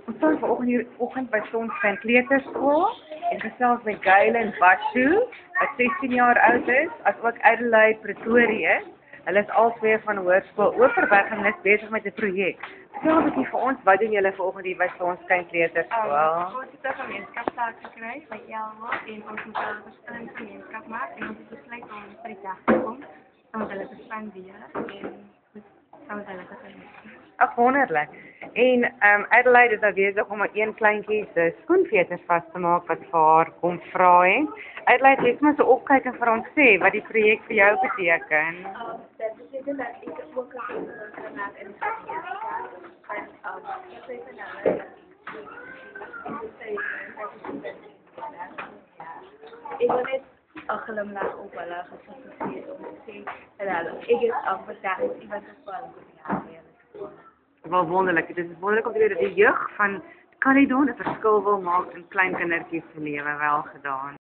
Ons staan vanoggend by Sonskyn Kleuterskool en gesels met Gailen Bashu, wat 16 jaar oud is, asook Adelaide Pretorius. Hulle is albei van Hoërskool Overberg en is besig met 'n projek. Vertel 'n bietjie vir ons, wat doen julle vanoggend hier by Sonskyn Kleuterskool? Ons het 'n gemeenskapstaak gekry by Elma en ons moet 'n verskillende gemeenskap maak en ons het besluit om vir die dag te kom, om hulle te spandeer en om hulle te geniet. Ag, wonderlik. En Adelaide is nou besig om 'n kleintjie se skoenveters vas te maak wat vir haar kom vra het. Adelaide, jy moet so opkyk en vir ons sê wat die projek vir jou beteken. Dat beteken dat ik ook een granaat in de gemeenskap en ik weet het ik wil net een glimlach op hulle gefokuseerd om te sê dat hulle, ek is al vandag iemand toevallig op die jaar weer. Wel wonderlik. Dit is wonderlik om te weet dat die jeug van Caledon 'n verskil wil maak in klein kindertjies se lewe wel gedaan.